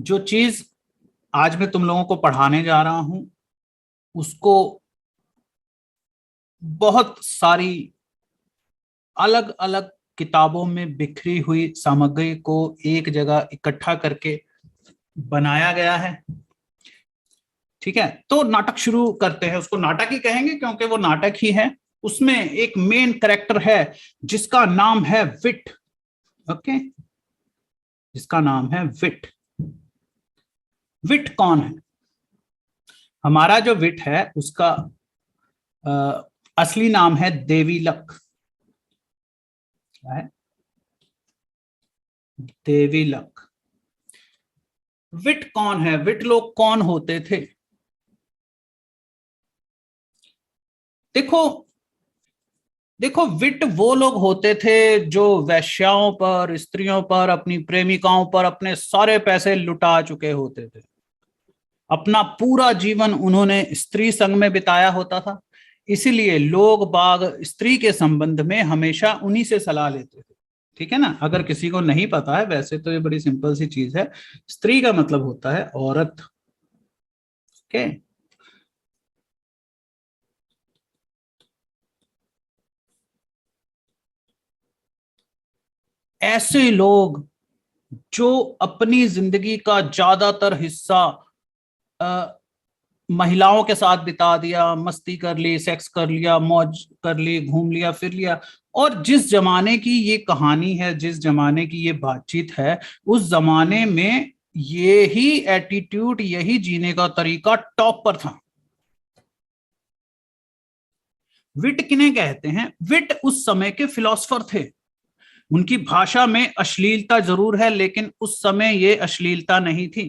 जो चीज आज मैं तुम लोगों को पढ़ाने जा रहा हूं उसको बहुत सारी अलग अलग किताबों में बिखरी हुई सामग्री को एक जगह इकट्ठा करके बनाया गया है। ठीक है, तो नाटक शुरू करते हैं। उसको नाटक ही कहेंगे क्योंकि वो नाटक ही है। उसमें एक मेन कैरेक्टर है जिसका नाम है विट। ओके, जिसका नाम है विट। विट कौन है? हमारा जो विट है उसका असली नाम है देवीलक। क्या है? देवीलक। विट कौन है? विट लोग कौन होते थे? देखो देखो, विट वो लोग होते थे जो वैश्याओं पर, स्त्रियों पर, अपनी प्रेमिकाओं पर अपने सारे पैसे लुटा चुके होते थे। अपना पूरा जीवन उन्होंने स्त्री संग में बिताया होता था। इसीलिए लोग बाग स्त्री के संबंध में हमेशा उन्हीं से सलाह लेते थे। ठीक है ना? अगर किसी को नहीं पता है, वैसे तो ये बड़ी सिंपल सी चीज है। स्त्री का मतलब होता है औरत। ओके। ऐसे लोग जो अपनी जिंदगी का ज्यादातर हिस्सा अ, महिलाओं के साथ बिता दिया, मस्ती कर ली, सेक्स कर लिया, मौज कर ली, घूम लिया, फिर लिया। और जिस जमाने की ये कहानी है, जिस जमाने की ये बातचीत है, उस जमाने में यही एटीट्यूड, यही जीने का तरीका टॉप पर था। विट किन्हें कहते हैं? विट उस समय के फिलोसफर थे। उनकी भाषा में अश्लीलता जरूर है, लेकिन उस समय ये अश्लीलता नहीं थी।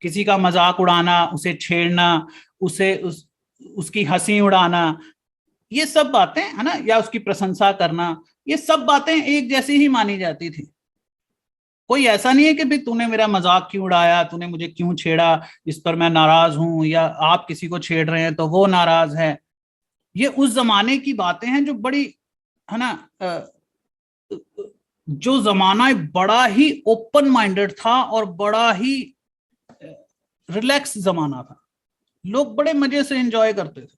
किसी का मजाक उड़ाना, उसे छेड़ना, उसे उसकी हंसी उड़ाना, ये सब बातें है ना, या उसकी प्रशंसा करना, ये सब बातें एक जैसी ही मानी जाती थी। कोई ऐसा नहीं है कि भाई तूने मेरा मजाक क्यों उड़ाया, तूने मुझे क्यों छेड़ा, इस पर मैं नाराज हूं, या आप किसी को छेड़ रहे हैं तो वो नाराज है। ये उस जमाने की बातें हैं जो बड़ी, है ना, जो जमाना बड़ा ही ओपन माइंडेड था और बड़ा ही रिलैक्स जमाना था। लोग बड़े मजे से एंजॉय करते थे।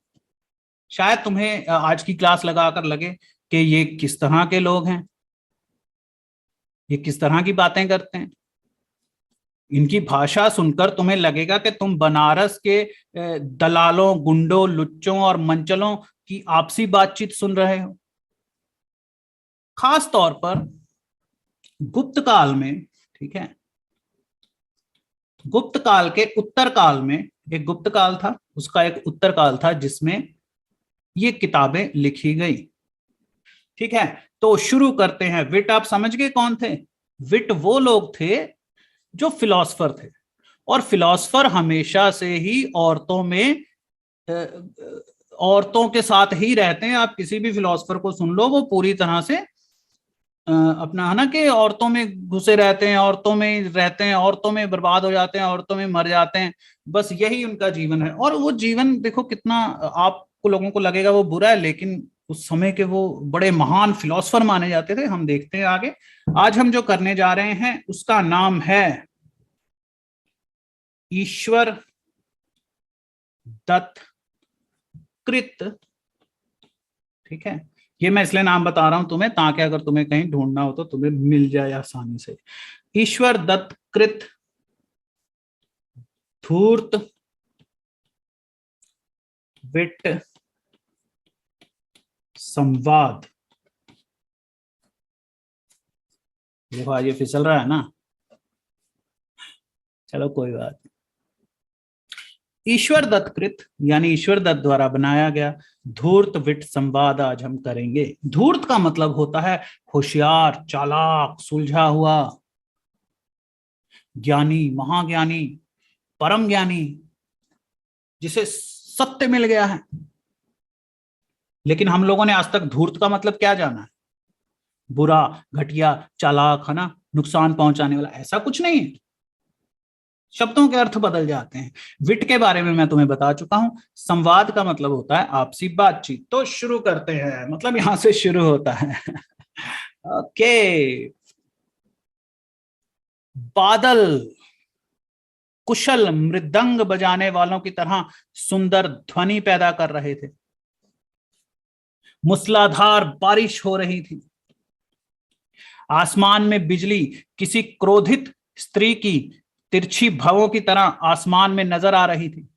शायद तुम्हें आज की क्लास लगाकर लगे कि ये किस तरह के लोग हैं, ये किस तरह की बातें करते हैं। इनकी भाषा सुनकर तुम्हें लगेगा कि तुम बनारस के दलालों, गुंडों, लुच्चों और मंचलों की आपसी बातचीत सुन रहे हो। खास तौर पर गुप्त काल में। ठीक है, गुप्त काल के उत्तर काल में, एक गुप्त काल था, उसका एक उत्तर काल था जिसमें ये किताबें लिखी गई। ठीक है, तो शुरू करते हैं। विट आप समझ गए कौन थे? विट वो लोग थे जो फिलोसफर थे। और फिलोसफर हमेशा से ही औरतों में, औरतों के साथ ही रहते हैं। आप किसी भी फिलोसफर को सुन लो, वो पूरी तरह से अपना, है ना, कि औरतों में घुसे रहते हैं, औरतों में रहते हैं, औरतों में बर्बाद हो जाते हैं, औरतों में मर जाते हैं। बस यही उनका जीवन है। और वो जीवन देखो कितना, आपको लोगों को लगेगा वो बुरा है, लेकिन उस समय के वो बड़े महान फिलोसफर माने जाते थे। हम देखते हैं आगे। आज हम जो करने जा रहे हैं उसका नाम है ईश्वर दत्त कृत। ठीक है, ये मैं इसलिए नाम बता रहा हूं तुम्हें ताकि अगर तुम्हें कहीं ढूंढना हो तो तुम्हें मिल जाए आसानी से। ईश्वर दत्त कृत धूर्त विट संवाद। देखो आज ये फिसल रहा है ना, चलो कोई बात। ईश्वर दत्त कृत यानी ईश्वर दत्त द्वारा बनाया गया धूर्त विट संवाद आज हम करेंगे। धूर्त का मतलब होता है होशियार, चालाक, सुलझा हुआ, ज्ञानी, महाज्ञानी, परम ज्ञानी, जिसे सत्य मिल गया है। लेकिन हम लोगों ने आज तक धूर्त का मतलब क्या जाना है? बुरा, घटिया, चालाक, है ना, नुकसान पहुंचाने वाला, ऐसा कुछ नहीं है। शब्दों के अर्थ बदल जाते हैं। विट के बारे में मैं तुम्हें बता चुका हूं। संवाद का मतलब होता है आपसी बातचीत। तो शुरू करते हैं, मतलब यहां से शुरू होता है। ओके, बादल कुशल मृदंग बजाने वालों की तरह सुंदर ध्वनि पैदा कर रहे थे। मूसलाधार बारिश हो रही थी। आसमान में बिजली किसी क्रोधित स्त्री की तिरछी भवों की तरह आसमान में नजर आ रही थी।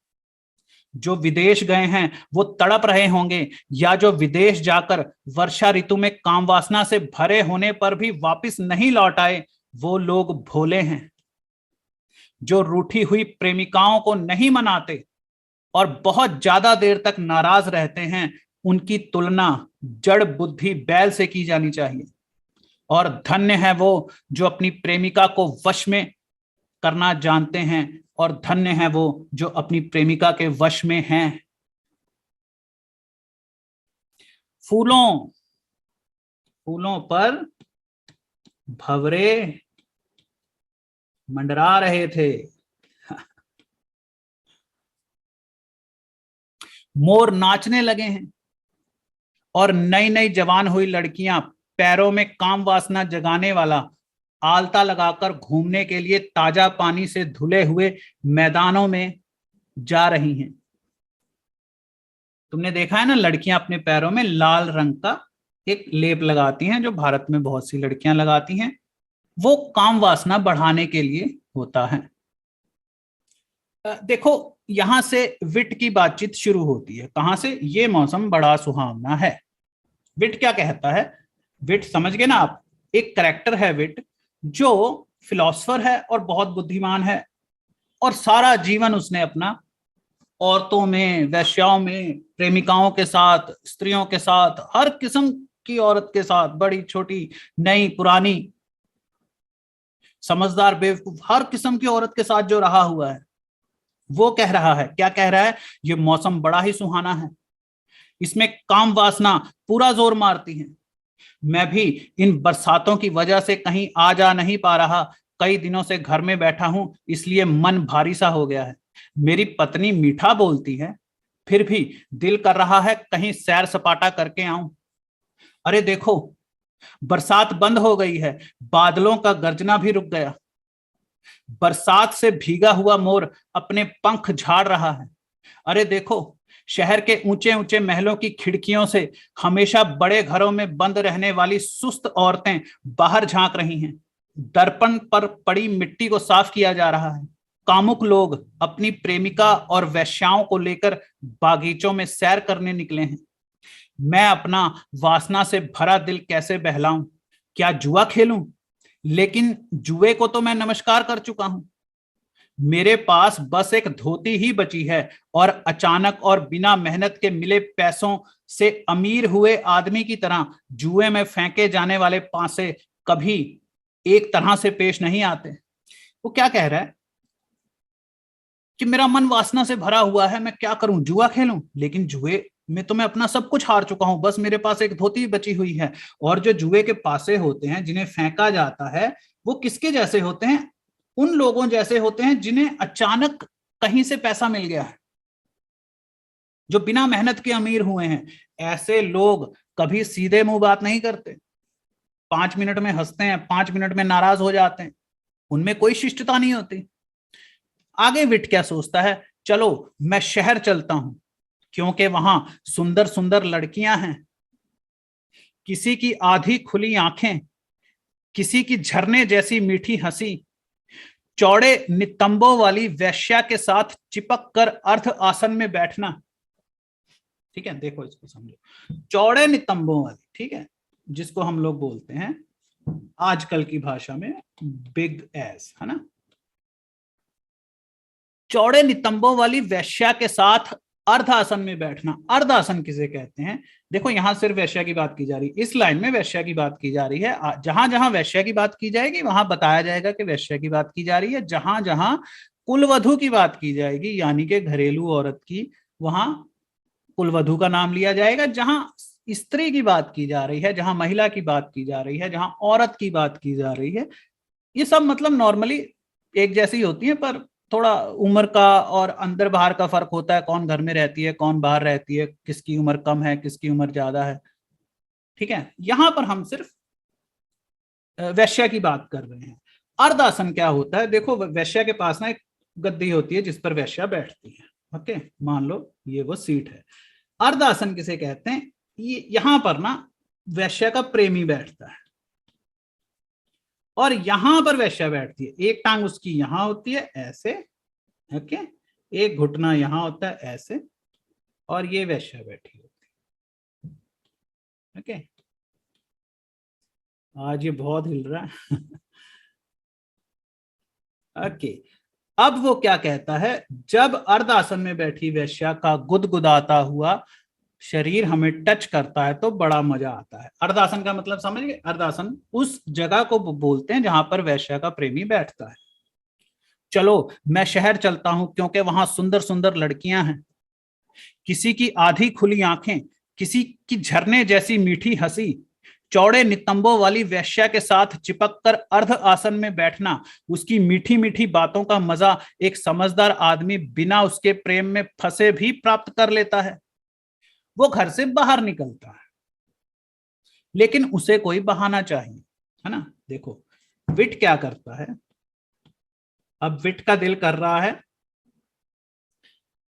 जो विदेश गए हैं वो तड़प रहे होंगे, या जो विदेश जाकर वर्षा ऋतु में काम वासना से भरे होने पर भी वापस नहीं लौट आए, वो लोग भोले हैं। जो रूठी हुई प्रेमिकाओं को नहीं मनाते और बहुत ज्यादा देर तक नाराज रहते हैं, उनकी तुलना जड़ बुद्धि बैल से की जानी चाहिए। और धन्य है वो जो अपनी प्रेमिका को वश में करना जानते हैं, और धन्य है वो जो अपनी प्रेमिका के वश में हैं। फूलों फूलों पर भंवरे मंडरा रहे थे। मोर नाचने लगे हैं और नई नई जवान हुई लड़कियां पैरों में काम वासना जगाने वाला आलता लगाकर घूमने के लिए ताजा पानी से धुले हुए मैदानों में जा रही हैं। तुमने देखा है ना, लड़कियां अपने पैरों में लाल रंग का एक लेप लगाती हैं, जो भारत में बहुत सी लड़कियां लगाती हैं। वो काम वासना बढ़ाने के लिए होता है। देखो, यहां से विट की बातचीत शुरू होती है। कहां से? ये मौसम बड़ा सुहावना है। विट क्या कहता है? विट समझ गए ना आप? एक करेक्टर है विट, जो फिलोसफर है और बहुत बुद्धिमान है, और सारा जीवन उसने अपना औरतों में, वेश्याओं में, प्रेमिकाओं के साथ, स्त्रियों के साथ, हर किस्म की औरत के साथ, बड़ी छोटी, नई पुरानी, समझदार बेवकूफ, हर किस्म की औरत के साथ जो रहा हुआ है, वो कह रहा है, क्या कह रहा है? ये मौसम बड़ा ही सुहाना है, इसमें काम वासना पूरा जोर मारती है। मैं भी इन बरसातों की वजह से कहीं आ जा नहीं पा रहा। कई दिनों से घर में बैठा हूं, इसलिए मन भारी सा हो गया है। मेरी पत्नी मीठा बोलती है, फिर भी दिल कर रहा है कहीं सैर सपाटा करके आऊं। अरे देखो, बरसात बंद हो गई है, बादलों का गर्जना भी रुक गया। बरसात से भीगा हुआ मोर अपने पंख झाड़ रहा है। अरे देखो, शहर के ऊंचे ऊंचे महलों की खिड़कियों से हमेशा बड़े घरों में बंद रहने वाली सुस्त औरतें बाहर झांक रही हैं। दर्पण पर पड़ी मिट्टी को साफ किया जा रहा है। कामुक लोग अपनी प्रेमिका और वेश्याओं को लेकर बागीचों में सैर करने निकले हैं। मैं अपना वासना से भरा दिल कैसे बहलाऊं? क्या जुआ खेलूं? लेकिन जुए को तो मैं नमस्कार कर चुका हूं। मेरे पास बस एक धोती ही बची है, और अचानक और बिना मेहनत के मिले पैसों से अमीर हुए आदमी की तरह जुए में फेंके जाने वाले पासे कभी एक तरह से पेश नहीं आते। वो क्या कह रहा है कि मेरा मन वासना से भरा हुआ है, मैं क्या करूं? जुआ खेलूं? लेकिन जुए में तो मैं अपना सब कुछ हार चुका हूं, बस मेरे पास एक धोती बची हुई है। और जो जुए के पासे होते हैं, जिन्हें फेंका जाता है, वो किसके जैसे होते हैं? उन लोगों जैसे होते हैं जिन्हें अचानक कहीं से पैसा मिल गया है, जो बिना मेहनत के अमीर हुए हैं। ऐसे लोग कभी सीधे मुंह बात नहीं करते। 5 मिनट में हंसते हैं, 5 मिनट में नाराज हो जाते हैं। उनमें कोई शिष्टता नहीं होती। आगे विट क्या सोचता है? चलो मैं शहर चलता हूं, क्योंकि वहां सुंदर सुंदर लड़कियां हैं। किसी की आधी खुली आंखें, किसी की झरने जैसी मीठी हंसी, चौड़े नितंबों वाली वेश्या के साथ चिपक कर अर्ध आसन में बैठना। ठीक है, देखो इसको समझो। चौड़े नितंबों वाली, ठीक है, जिसको हम लोग बोलते हैं आजकल की भाषा में बिग एस, है ना? चौड़े नितंबों वाली वेश्या के साथ अर्ध आसन में बैठना। अर्ध आसन किसे कहते हैं? देखो, यहां सिर्फ वेश्या की बात की जा रही है, इस लाइन में वेश्या की बात की जा रही है। जहां जहां वेश्या की बात की जाएगी वहां बताया जाएगा कि वेश्या की बात की जा रही है। जहां जहां कुलवधू की बात की जाएगी, यानी कि घरेलू औरत की, वहां कुलवधू का नाम लिया जाएगा। जहां स्त्री की बात की जा रही है, जहां महिला की बात की जा रही है, जहां औरत की बात की जा रही है, ये सब मतलब नॉर्मली एक जैसी होती है, पर थोड़ा उम्र का और अंदर बाहर का फर्क होता है। कौन घर में रहती है, कौन बाहर रहती है, किसकी उम्र कम है, किसकी उम्र ज्यादा है। ठीक है, यहां पर हम सिर्फ वेश्या की बात कर रहे हैं। अर्धासन क्या होता है? देखो, वैश्या के पास ना एक गद्दी होती है जिस पर वैश्या बैठती है। ओके, मान लो ये वो सीट है। अर्धासन किसे कहते हैं? ये यहां पर ना वैश्या का प्रेमी बैठता है और यहां पर वैश्या बैठती है। एक टांग उसकी यहां होती है ऐसे, ओके, एक घुटना यहां होता है ऐसे, और ये वैश्या बैठी होती है। ओके, आज ये बहुत हिल रहा है। ओके, अब वो क्या कहता है? जब अर्धासन में बैठी वैश्या का गुदगुदाता हुआ शरीर हमें टच करता है तो बड़ा मजा आता है। अर्धासन का मतलब समझ गए? अर्धासन उस जगह को बोलते हैं जहां पर वैश्या का प्रेमी बैठता है। चलो, मैं शहर चलता हूं क्योंकि वहां सुंदर सुंदर लड़कियां हैं। किसी की आधी खुली आंखें, किसी की झरने जैसी मीठी हंसी, चौड़े नितंबों वाली वेश्या के साथ चिपक कर अर्ध आसन में बैठना, उसकी मीठी मीठी बातों का मजा एक समझदार आदमी बिना उसके प्रेम में फंसे भी प्राप्त कर लेता है। वो घर से बाहर निकलता है, लेकिन उसे कोई बहाना चाहिए, है ना? देखो, विट क्या करता है? अब विट का दिल कर रहा है,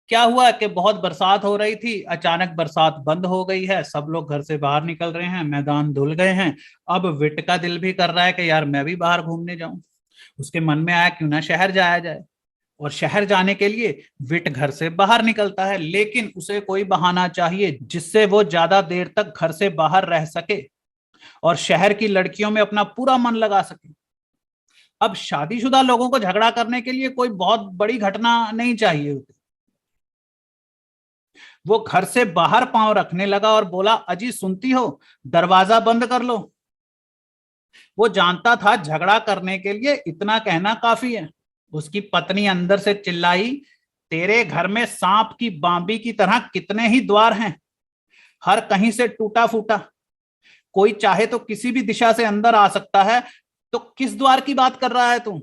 क्या हुआ कि बहुत बरसात हो रही थी, अचानक बरसात बंद हो गई है, सब लोग घर से बाहर निकल रहे हैं, मैदान धुल गए हैं। अब विट का दिल भी कर रहा है कि यार मैं भी बाहर घूमने जाऊं। उसके मन में आया क्यों ना शहर जाया जाए, और शहर जाने के लिए विट घर से बाहर निकलता है, लेकिन उसे कोई बहाना चाहिए जिससे वो ज्यादा देर तक घर से बाहर रह सके और शहर की लड़कियों में अपना पूरा मन लगा सके। अब शादीशुदा लोगों को झगड़ा करने के लिए कोई बहुत बड़ी घटना नहीं चाहिए होती। वो घर से बाहर पांव रखने लगा और बोला, अजी सुनती हो, दरवाजा बंद कर लो। वो जानता था झगड़ा करने के लिए इतना कहना काफी है। उसकी पत्नी अंदर से चिल्लाई, तेरे घर में सांप की बांबी की तरह कितने ही द्वार हैं, हर कहीं से टूटा फूटा, कोई चाहे तो किसी भी दिशा से अंदर आ सकता है, तो किस द्वार की बात कर रहा है तू?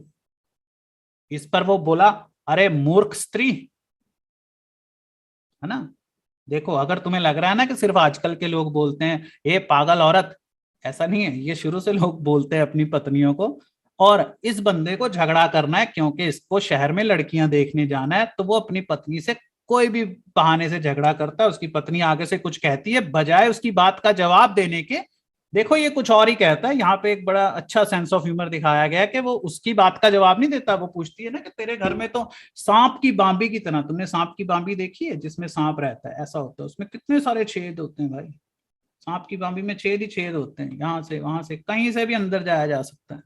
इस पर वो बोला, अरे मूर्ख स्त्री, है ना? देखो, अगर तुम्हें लग रहा है ना कि सिर्फ आजकल के लोग बोलते हैं ये पागल औरत, ऐसा नहीं है, ये शुरू से लोग बोलते हैं अपनी पत्नियों को। और इस बंदे को झगड़ा करना है क्योंकि इसको शहर में लड़कियां देखने जाना है, तो वो अपनी पत्नी से कोई भी बहाने से झगड़ा करता है। उसकी पत्नी आगे से कुछ कहती है, बजाय उसकी बात का जवाब देने के, देखो ये कुछ और ही कहता है। यहाँ पे एक बड़ा अच्छा सेंस ऑफ ह्यूमर दिखाया गया है कि वो उसकी बात का जवाब नहीं देता। वो पूछती है ना कि तेरे घर में तो सांप की बांबी की तरह, तुमने सांप की बांबी देखी है जिसमें सांप रहता है? ऐसा होता है, उसमें कितने सारे छेद होते हैं भाई। सांप की बांबी में छेद ही छेद होते हैं, यहाँ से वहां से कहीं से भी अंदर जाया जा सकता है।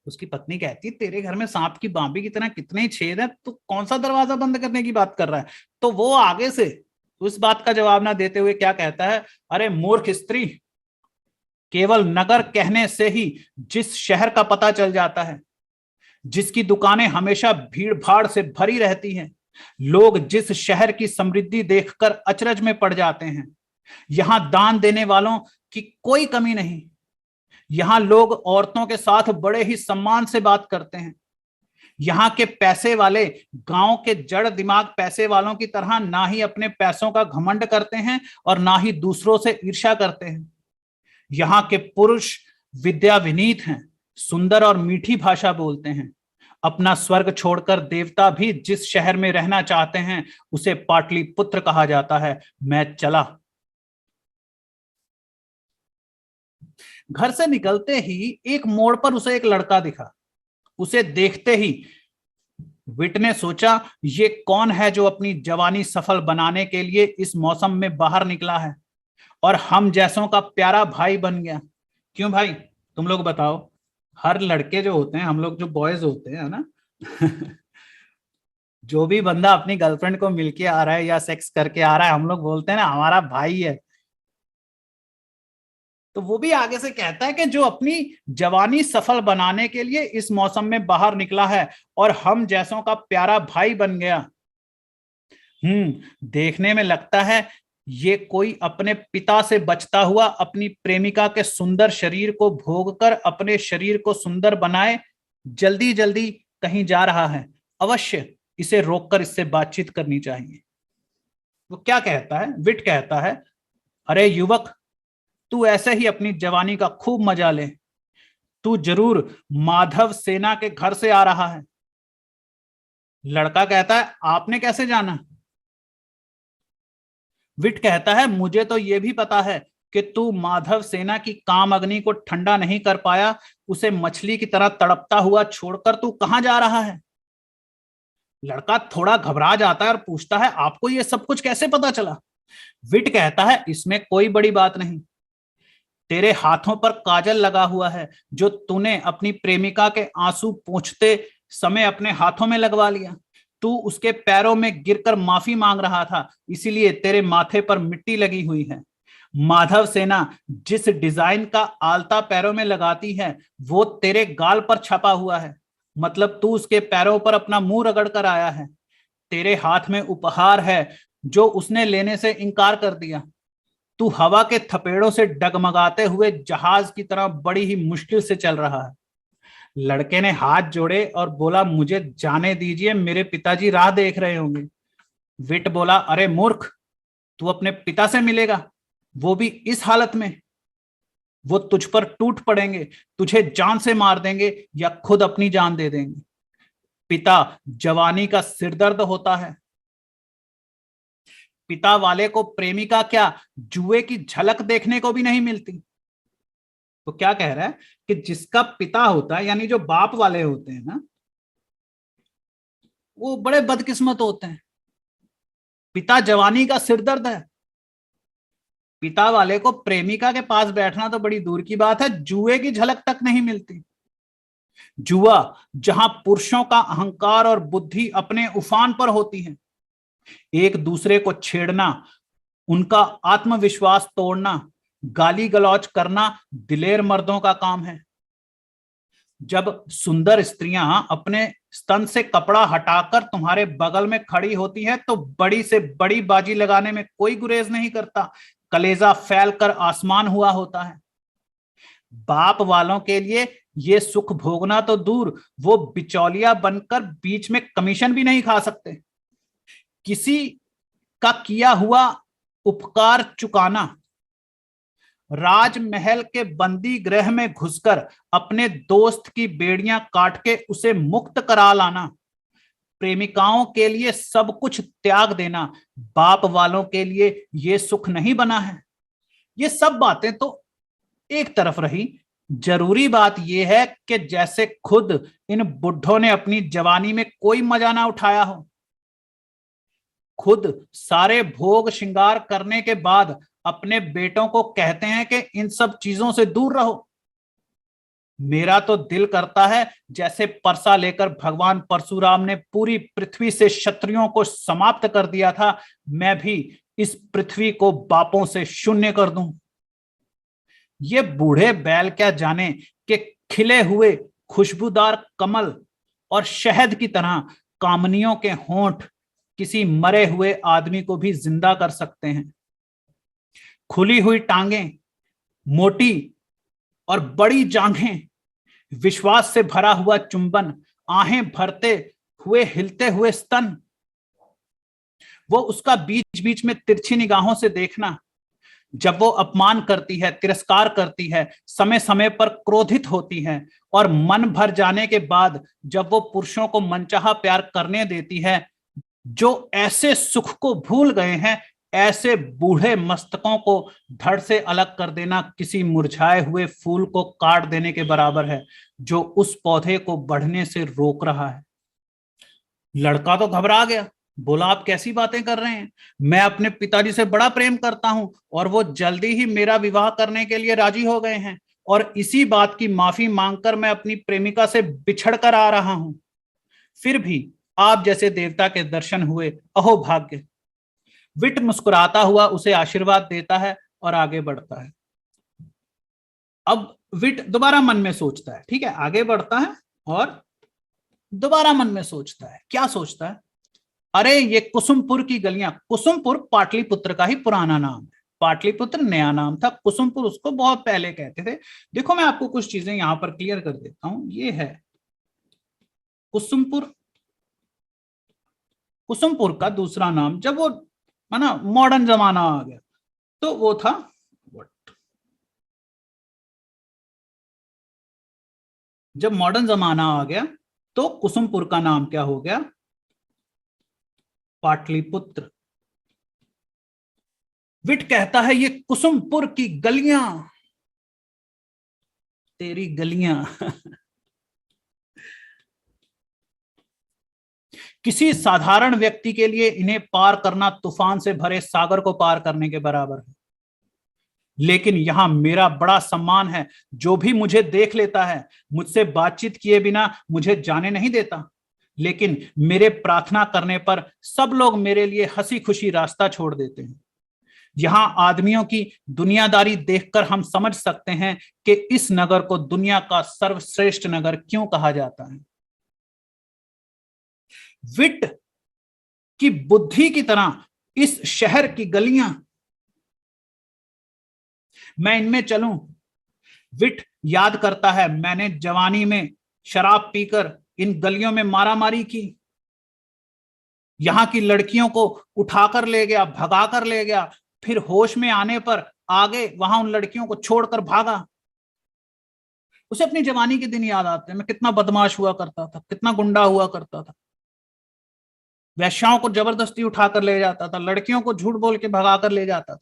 उसकी पत्नी कहती है, तेरे घर में सांप की बांबी की तरह कितने ही छेद है, तो कौन सा दरवाजा बंद करने की बात कर रहा है? तो वो आगे से उस बात का जवाब ना देते हुए क्या कहता है, अरे मूर्ख स्त्री, केवल नगर कहने से ही जिस शहर का पता चल जाता है, जिसकी दुकानें हमेशा भीड़ भाड़ से भरी रहती हैं, लोग जिस शहर की समृद्धि देखकर अचरज में पड़ जाते हैं, यहां दान देने वालों की कोई कमी नहीं, यहां लोग औरतों के साथ बड़े ही सम्मान से बात करते हैं, यहाँ के पैसे वाले गांव के जड़ दिमाग पैसे वालों की तरह ना ही अपने पैसों का घमंड करते हैं और ना ही दूसरों से ईर्ष्या करते हैं, यहाँ के पुरुष विद्या विनीत हैं, सुंदर और मीठी भाषा बोलते हैं, अपना स्वर्ग छोड़कर देवता भी जिस शहर में रहना चाहते हैं उसे पाटलिपुत्र कहा जाता है। मैं चला। घर से निकलते ही एक मोड़ पर उसे एक लड़का दिखा। उसे देखते ही विट ने सोचा, ये कौन है जो अपनी जवानी सफल बनाने के लिए इस मौसम में बाहर निकला है और हम जैसों का प्यारा भाई बन गया। क्यों भाई, तुम लोग बताओ, हर लड़के जो होते हैं, हम लोग जो बॉयज होते हैं ना, जो भी बंदा अपनी गर्लफ्रेंड को मिलके आ रहा है या सेक्स करके आ रहा है, हम लोग बोलते हैं ना हमारा भाई है। तो वो भी आगे से कहता है कि जो अपनी जवानी सफल बनाने के लिए इस मौसम में बाहर निकला है और हम जैसों का प्यारा भाई बन गया। देखने में लगता है ये कोई अपने पिता से बचता हुआ अपनी प्रेमिका के सुंदर शरीर को भोगकर अपने शरीर को सुंदर बनाए जल्दी जल्दी कहीं जा रहा है। अवश्य इसे रोककर इससे बातचीत करनी चाहिए। वो क्या कहता है? विट कहता है, अरे युवक, तू ऐसे ही अपनी जवानी का खूब मजा ले। तू जरूर माधव सेना के घर से आ रहा है। लड़का कहता है, आपने कैसे जाना? विट कहता है, मुझे तो यह भी पता है कि तू माधव सेना की काम अग्नि को ठंडा नहीं कर पाया, उसे मछली की तरह तड़पता हुआ छोड़कर तू कहां जा रहा है? लड़का थोड़ा घबरा जाता है और पूछता है, आपको यह सब कुछ कैसे पता चला? विट कहता है, इसमें कोई बड़ी बात नहीं। तेरे हाथों पर काजल लगा हुआ है, जो तूने अपनी प्रेमिका के आंसू पोंछते समय अपने हाथों में लगवा लिया। तू उसके पैरों में गिरकर माफी मांग रहा था, इसीलिए तेरे माथे पर मिट्टी लगी हुई है। माधव सेना जिस डिजाइन का आलता पैरों में लगाती है, वो तेरे गाल पर छपा हुआ है। मतलब तू उसके पैरों पर अपना मुंह रगड़ कर आया है। तेरे हाथ में उपहार है जो उसने लेने से इनकार कर दिया। तू हवा के थपेड़ों से डगमगाते हुए जहाज की तरह बड़ी ही मुश्किल से चल रहा है। लड़के ने हाथ जोड़े और बोला, मुझे जाने दीजिए, मेरे पिताजी राह देख रहे होंगे। विट बोला, अरे मूर्ख, तू अपने पिता से मिलेगा, वो भी इस हालत में? वो तुझ पर टूट पड़ेंगे, तुझे जान से मार देंगे या खुद अपनी जान दे देंगे। पिता जवानी का सिरदर्द होता है। पिता वाले को प्रेमिका क्या, जुए की झलक देखने को भी नहीं मिलती। तो क्या कह रहा है कि जिसका पिता होता है, यानी जो बाप वाले होते हैं ना, वो बड़े बदकिस्मत होते हैं। पिता जवानी का सिरदर्द है। पिता वाले को प्रेमिका के पास बैठना तो बड़ी दूर की बात है, जुए की झलक तक नहीं मिलती। जुआ जहां पुरुषों का अहंकार और बुद्धि अपने उफान पर होती है, एक दूसरे को छेड़ना, उनका आत्मविश्वास तोड़ना, गाली गलौज करना दिलेर मर्दों का काम है। जब सुंदर स्त्रियां अपने स्तन से कपड़ा हटाकर तुम्हारे बगल में खड़ी होती है, तो बड़ी से बड़ी बाजी लगाने में कोई गुरेज नहीं करता, कलेजा फैलकर आसमान हुआ होता है। बाप वालों के लिए ये सुख भोगना तो दूर, वो बिचौलिया बनकर बीच में कमीशन भी नहीं खा सकते। किसी का किया हुआ उपकार चुकाना, राजमहल के बंदी गृह में घुसकर अपने दोस्त की बेड़ियां काट के उसे मुक्त करा लाना, प्रेमिकाओं के लिए सब कुछ त्याग देना, बाप वालों के लिए ये सुख नहीं बना है। ये सब बातें तो एक तरफ रही, जरूरी बात यह है कि जैसे खुद इन बुढ़ों ने अपनी जवानी में कोई मजा ना उठाया हो, खुद सारे भोग श्रृंगार करने के बाद अपने बेटों को कहते हैं कि इन सब चीजों से दूर रहो। मेरा तो दिल करता है जैसे परसा लेकर भगवान परशुराम ने पूरी पृथ्वी से क्षत्रियों को समाप्त कर दिया था, मैं भी इस पृथ्वी को बापों से शून्य कर दूं। ये बूढ़े बैल क्या जाने कि खिले हुए खुशबूदार कमल और शहद की तरह कामनियों के होंठ किसी मरे हुए आदमी को भी जिंदा कर सकते हैं। खुली हुई टांगें, मोटी और बड़ी जांघें, विश्वास से भरा हुआ चुंबन, आहें भरते हुए हिलते हुए स्तन, वो उसका बीच बीच में तिरछी निगाहों से देखना, जब वो अपमान करती है, तिरस्कार करती है, समय समय पर क्रोधित होती है, और मन भर जाने के बाद जब वो पुरुषों को मनचाहा प्यार करने देती है, जो ऐसे सुख को भूल गए हैं, ऐसे बूढ़े मस्तकों को धड़ से अलग कर देना किसी मुरझाए हुए फूल को काट देने के बराबर है, जो उस पौधे को बढ़ने से रोक रहा है। लड़का तो घबरा गया, बोला, आप कैसी बातें कर रहे हैं? मैं अपने पिताजी से बड़ा प्रेम करता हूं और वो जल्दी ही मेरा विवाह करने के लिए राजी हो गए हैं, और इसी बात की माफी मांगकर मैं अपनी प्रेमिका से बिछड़ कर आ रहा हूं। फिर भी आप जैसे देवता के दर्शन हुए, अहो भाग्य। विट मुस्कुराता हुआ उसे आशीर्वाद देता है और आगे बढ़ता है। अब विट दोबारा मन में सोचता है, ठीक है, आगे बढ़ता है और दोबारा मन में सोचता है। क्या सोचता है? अरे ये कुसुमपुर की गलियां, कुसुमपुर पाटलिपुत्र का ही पुराना नाम है, पाटलिपुत्र नया नाम था, कुसुमपुर उसको बहुत पहले कहते थे। देखो मैं आपको कुछ चीजें यहां पर क्लियर कर देता हूं। ये है कुसुमपुर, कुसुमपुर का दूसरा नाम, जब वो है ना मॉडर्न जमाना आ गया, तो वो था जब मॉडर्न जमाना आ गया तो कुसुमपुर का नाम क्या हो गया? पाटलिपुत्र। विट कहता है ये कुसुमपुर की गलियां, तेरी गलियां किसी साधारण व्यक्ति के लिए इन्हें पार करना तूफान से भरे सागर को पार करने के बराबर है। लेकिन यहां मेरा बड़ा सम्मान है। जो भी मुझे देख लेता है, मुझसे बातचीत किए बिना मुझे जाने नहीं देता। लेकिन मेरे प्रार्थना करने पर सब लोग मेरे लिए हंसी खुशी रास्ता छोड़ देते हैं। यहां आदमियों की दुनियादारी देखकर हम समझ सकते हैं कि इस नगर को दुनिया का सर्वश्रेष्ठ नगर क्यों कहा जाता है। विट की बुद्धि की तरह इस शहर की गलियां, मैं इनमें चलूं। विट याद करता है, मैंने जवानी में शराब पीकर इन गलियों में मारामारी की। यहां की लड़कियों को उठाकर ले गया, भगाकर ले गया, फिर होश में आने पर आगे वहां उन लड़कियों को छोड़कर भागा। उसे अपनी जवानी के दिन याद आते हैं। मैं कितना बदमाश हुआ करता था, कितना गुंडा हुआ करता था। वैश्याओं को जबरदस्ती उठाकर ले जाता था, लड़कियों को झूठ बोल के भगाकर ले जाता था।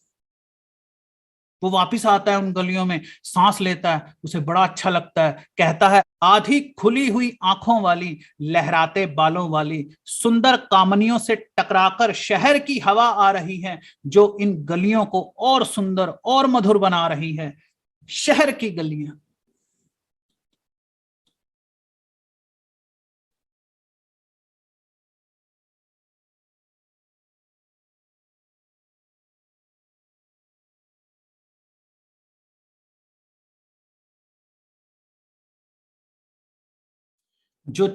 वो वापिस आता है उन गलियों में, सांस लेता है, उसे बड़ा अच्छा लगता है। कहता है, आधी खुली हुई आंखों वाली, लहराते बालों वाली सुंदर कामनियों से टकराकर शहर की हवा आ रही है, जो इन गलियों को और सुंदर और मधुर बना रही है। शहर की गलियां। जो